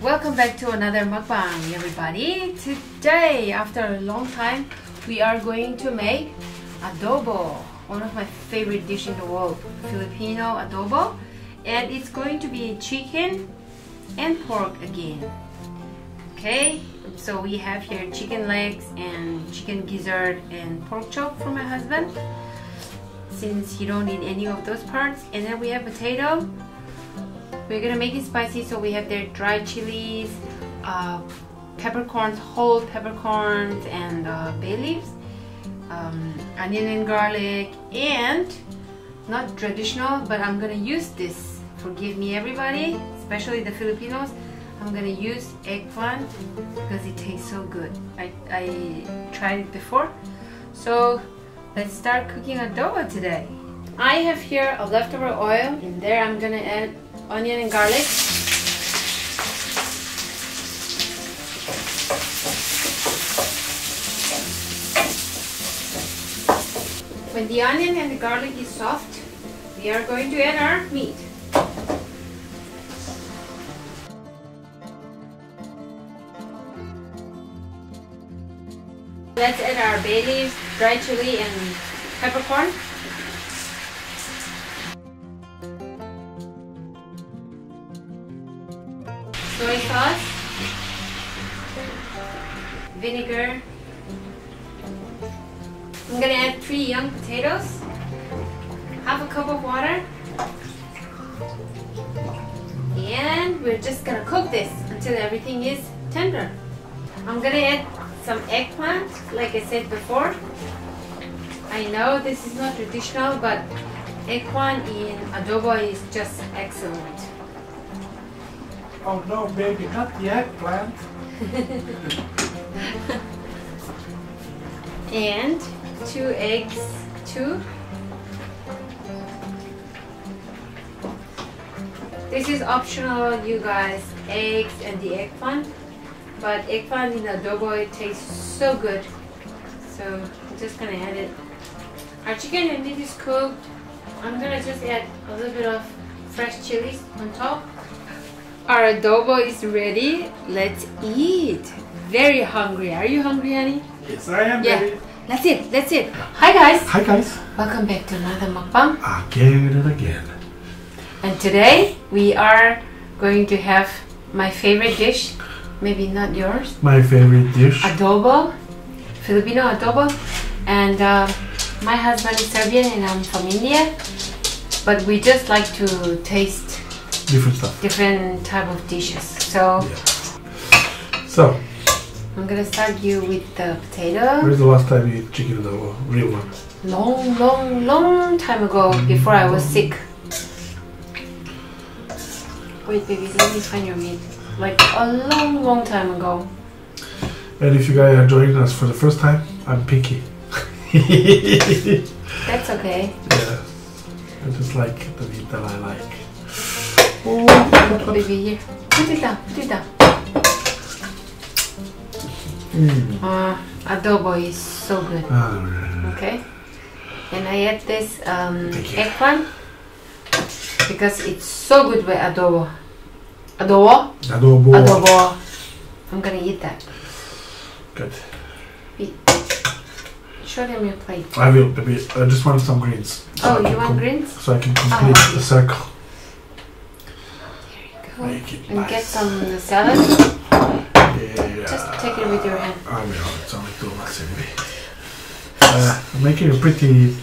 Welcome back to another mukbang, everybody. Today, after a long time, we are going to make adobo, one of my favorite dishes in the world, Filipino adobo, and it's going to be chicken and pork again. Okay, so we have here chicken legs and chicken gizzard and pork chop for my husband, since he don't eat any of those parts. And then we have potato. We're gonna make it spicy, so we have their dried chilies, peppercorns, whole peppercorns, and bay leaves, onion and garlic, and not traditional, but I'm gonna use this. Forgive me, everybody, especially the Filipinos. I'm gonna use eggplant because it tastes so good. I tried it before, so let's start cooking adobo today. I have here a leftover oil. In there, I'm gonna add onion and garlic. When the onion and the garlic is soft, we are going to add our meat. Let's add our bay leaves, dried chili, and peppercorn. Soy sauce, vinegar. I'm gonna add 3 young potatoes, half a cup of water, and we're just gonna cook this until everything is tender. I'm gonna add some eggplant, like I said before. I know this is not traditional, but eggplant in adobo is just excellent. Oh no, baby, not the eggplant. And 2 eggs too. This is optional, you guys, eggs and the eggplant. But eggplant in adobo, it tastes so good. So I'm just gonna add it. Our chicken and meat is cooked. I'm gonna just add a little bit of fresh chilies on top. Our adobo is ready. Let's eat. Very hungry. Are you hungry, honey? Yes, I am, yeah. baby. That's it. That's it. Hi, guys. Hi, guys. Welcome back to another mukbang. Again and again. And today we are going to have my favorite dish. Maybe not yours. My favorite dish. Adobo. Filipino adobo. And my husband is Serbian and I'm from India. But we just like to taste different stuff. Different type of dishes. So, yeah. So I'm gonna start you with the potato. Where's the last time you ate chicken adobo? Real one. Long time ago, before I was sick. Wait, baby, let me find your meat. Like a long time ago. And if you guys are joining us for the first time, I'm picky. That's okay. Yeah. I just like the meat that I like. Oh, baby, here. Put it down. Put it down. Adobo is so good. Okay. And I add this eggplant because it's so good with adobo. Adobo? Adobo. Adobo. I'm gonna eat that. Good. Show them your plate. I will, baby. I just want some greens. So you want greens? So I can complete the circle. There you go. Make it and nice. get some salad. Yeah. Just take it with your hand. I will. It's only 2 months anyway. I'm making a pretty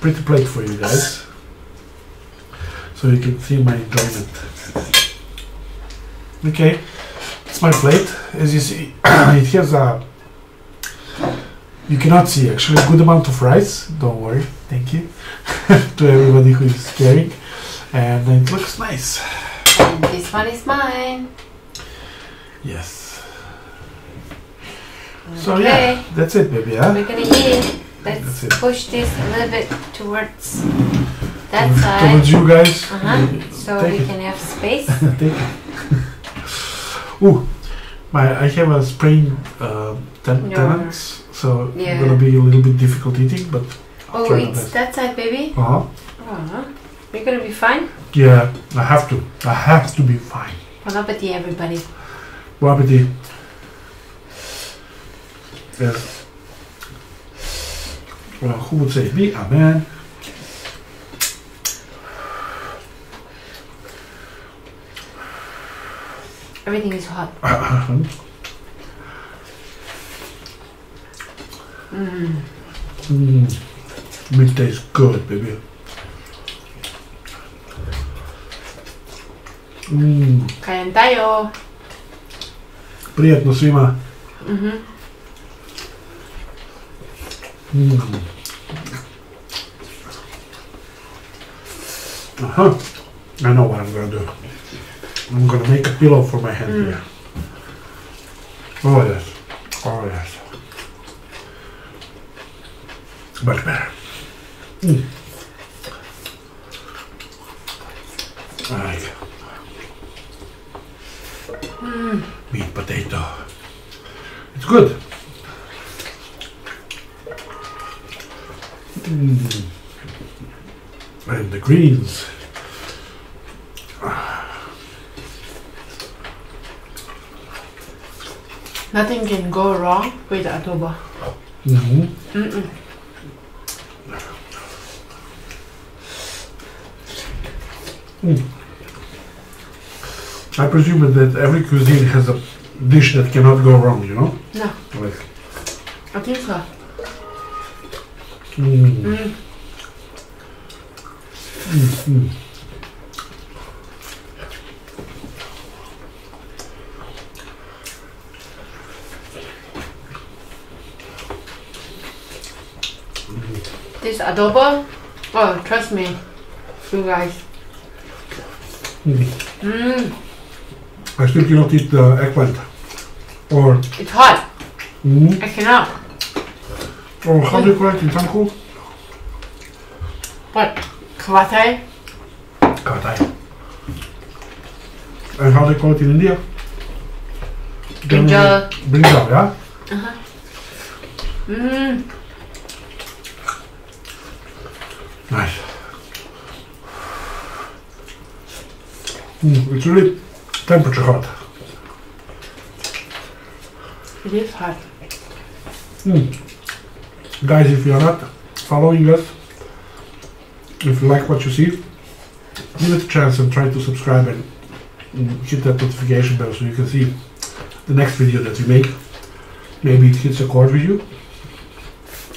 plate for you guys, so you can see my enjoyment. Okay, it's my plate. As you see, it has a. You cannot see actually a good amount of rice. Don't worry. Thank you to everybody who is caring, and it looks nice. And this one is mine. Yes. So yeah, that's it, baby. Huh? We're gonna eat. Let's push this a little bit towards that side. Towards you guys. So we can have space. Take it. Ooh, I have a sprained tendons, so it's gonna be a little bit difficult eating, but I'll try it's that side, baby. You're gonna be fine. Yeah, I have to. I have to be fine. Bon appetit, everybody. Bon appetit. Yes. Well, who would say me? A man. Everything is hot. Meat tastes good, baby. Kain tayo. Приятно svima. I know what I'm gonna do. I'm gonna make a pillow for my hand here. Oh yes. Oh yes. Much better. I like meat potato. It's good. And the greens. Nothing can go wrong with adobo. I presume that every cuisine has a dish that cannot go wrong, you know? No. Like, I think so. This adobo, oh, trust me, you guys. I still cannot eat the eggplant. Or It's hot. I cannot. or how do you call it in Tangkhul? What? Kawate? Katai. And how do you call it in India? Brinjal. Brinjal, yeah? Nice. It's really temperature hot. It is hot. Guys, if you're not following us, if you like what you see, give it a chance and try to subscribe and hit that notification bell so you can see the next video that we make. Maybe it hits a chord with you.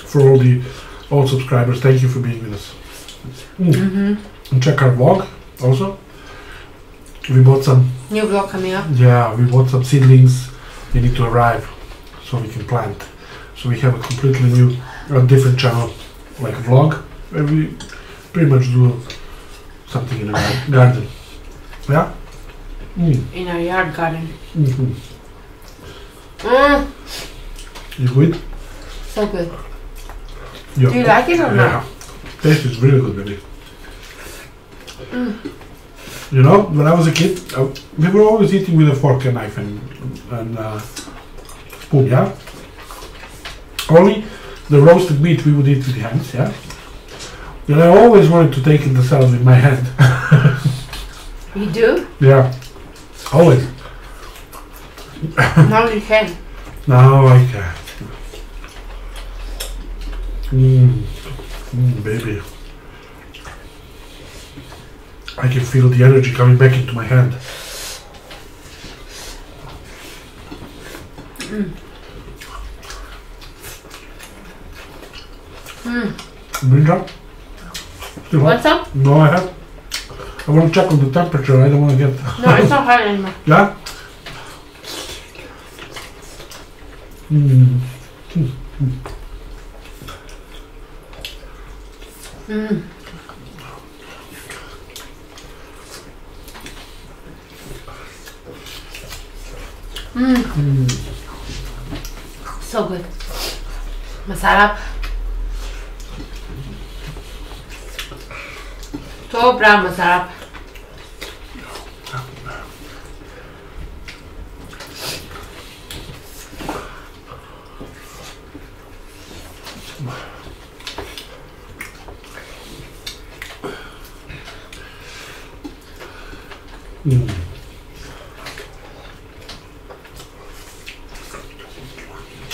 For all the old subscribers, thank you for being with us. And check our vlog also. We bought some. New vlog coming up. Yeah, we bought some seedlings. They need to arrive so we can plant. So we have a completely new, different channel, like a vlog, where we pretty much do something in the garden. Yeah? In our yard garden. You good? So good. Yeah. Do you like it or not? Taste is really good, baby. You know, when I was a kid, we were always eating with a fork and knife and spoon, yeah? Only the roasted meat we would eat with the hands, yeah? And I always wanted to take the salad with my hand. You do? Yeah, always. Now you can. Now I can. Baby. I can feel the energy coming back into my hand. Brinjal? Still hot? Want some? No, I have. I want to check on the temperature. I don't want to get. No, it's not hot anymore. Yeah? So good. Masarap. Sobra masarap.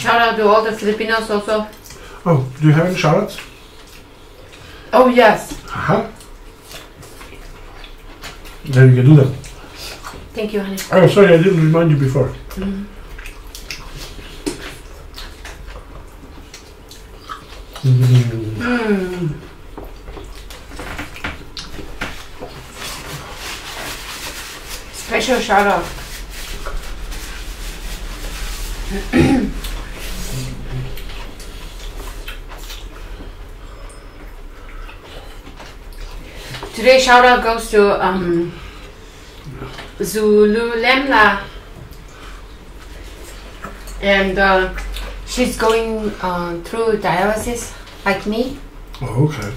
Shout out to all the Filipinos also. Oh, do you have any shout-outs? Oh yes. Then you can do that. Thank you, honey. Oh, sorry, I didn't remind you before. Special shout out. Today's shout out goes to Zululemla, and she's going through dialysis like me. Oh, okay.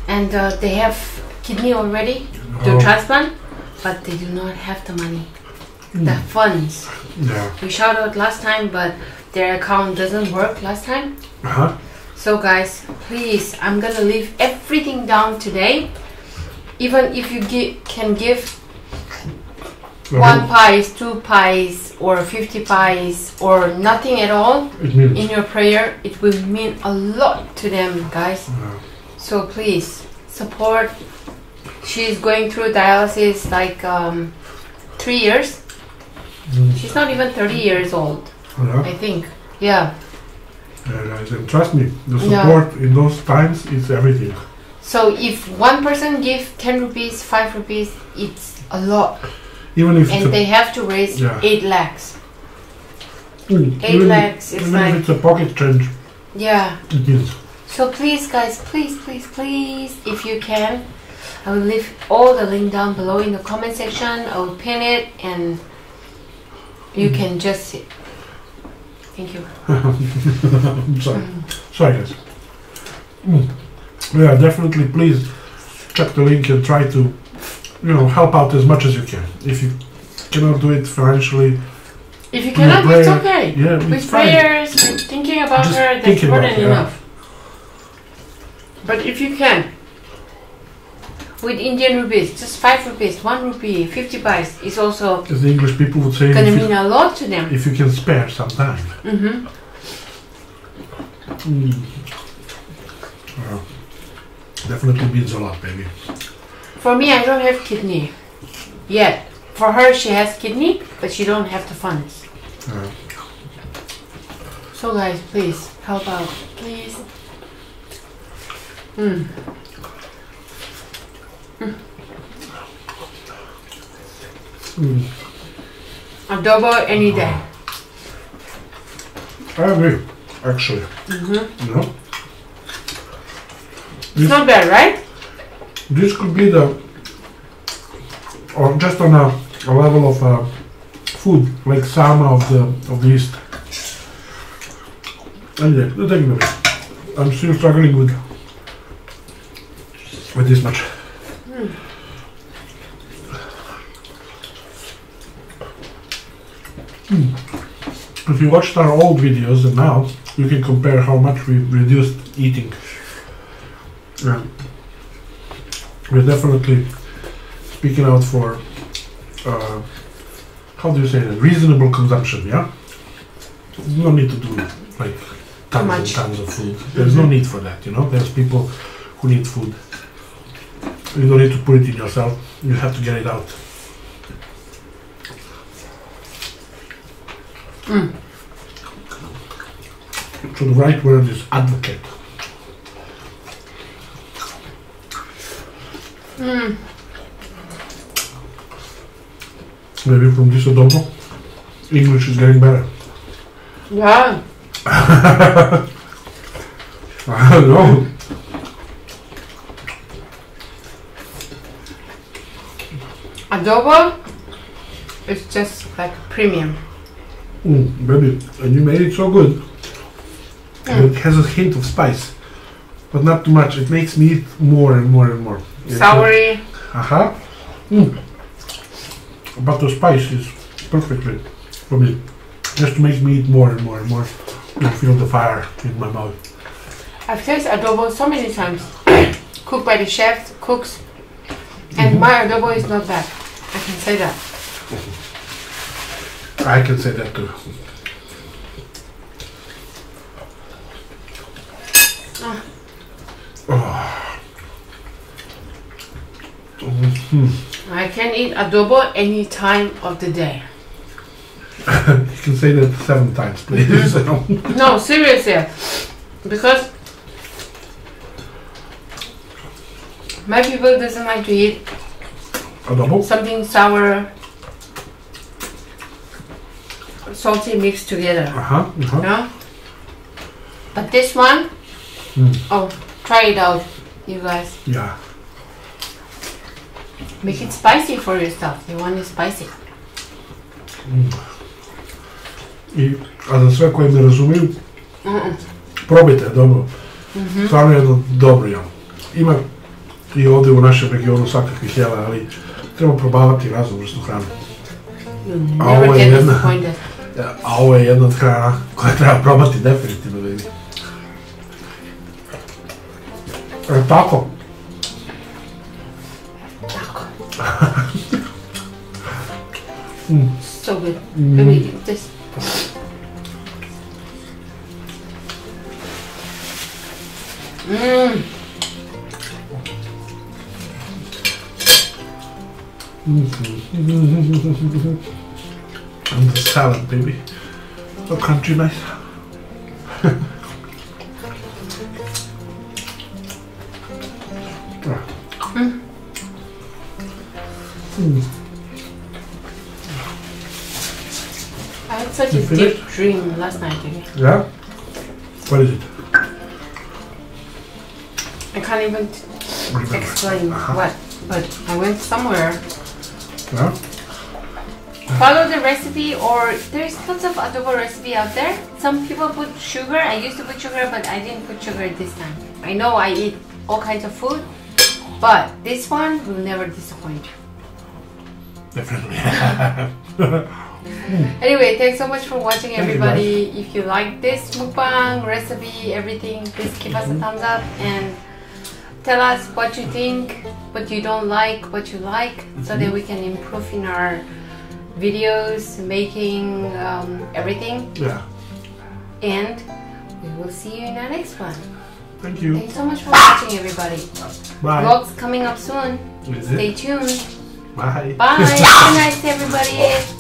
And they have kidney already to transplant, but they do not have the money, the funds. Yeah. We shout out last time, but their account doesn't work last time. So guys, please, I'm gonna leave everything down today. Even if you can give 1 pies, 2 pies, or 50 pies, or nothing at all in your prayer, it will mean a lot to them, guys. So please support. She's going through dialysis like 3 years. She's not even 30 years old, I think. Yeah. Guys, and trust me, the support in those times is everything. So if one person gives 10 rupees, 5 rupees, it's a lot. Even if and they have to raise 8 lakhs. 8 lakhs is even like... if it's a pocket change. Yeah. It is. So please guys, please, please, please, if you can, I will leave all the link down below in the comment section. I will pin it and you can just see. Thank you. I'm sorry. Sorry guys. Yeah, definitely please check the link and try to, help out as much as you can. If you cannot do it financially, if you cannot, it's okay. Yeah, with prayers, with thinking about just her, that's more than enough. But if you can, with Indian rupees, just 5 rupees, 1 rupee, 50 pies is also, as the English people would say, gonna mean a lot to them. If you can spare some time. Well, definitely means a lot, baby. For me, I don't have kidney yet. For her, she has kidney, but she don't have the funds. So guys, please help out, please. Adobo any day. I agree, actually. It's not bad, right? This could be or just on a level of food, like SARMA of the East. Anyway, don't take it. I'm still struggling with this much. If you watched our old videos and now, you can compare how much we've reduced eating. We're definitely speaking out for, how do you say that, reasonable consumption, yeah? No need to do like tons and tons of food. There's no need for that, There's people who need food. You don't need to put it in yourself, you have to get it out. So the right word is advocate. Maybe from this adobo, English is getting better. Yeah. I don't know. Adobo is just like premium. Baby, and you made it so good. It has a hint of spice, but not too much. It makes me eat more and more and more. Soury. But the spice is perfectly for me. Just to make me eat more and more and more. And feel the fire in my mouth. I've tasted adobo so many times. Cooked by the chefs, cooks. And my adobo is not bad. I can say that. I can say that too. I can eat adobo any time of the day. You can say that 7 times, please. No, seriously. Because my people doesn't like to eat Adobo? something sour, salty mixed together. You know? But this one, oh, try it out, you guys. Yeah. Make it spicy for yourself. You want it spicy. A za sve koji ne razumiju, probajte, dobro. Stvarno je jedno dobro jelo. Ima i ovdje u našem regionu svakakvih jela, ali treba probavati raznovrsnu hranu. A ovo je jedna od hrana koja treba probati definitivno, vidi. Tako? Tako. So good. Let me eat this. And the salad, baby. So crunchy, nice. I had such a deep dream last night. Yeah? What is it? I can't even explain what, but I went somewhere. Yeah? Follow the recipe, or there's lots of adobo recipe out there. Some people put sugar. I used to put sugar, but I didn't put sugar this time. I know I eat all kinds of food, but this one will never disappoint you. Definitely. Anyway, thanks so much for watching, everybody. If you like this mukbang recipe, everything, please give us a thumbs up and tell us what you think, what you don't like, what you like, so that we can improve in our videos, making everything. Yeah. And we will see you in our next one. Thank you. Thanks so much for watching, everybody. Bye. Vlogs coming up soon. Stay tuned. Bye. Bye. Good night, everybody.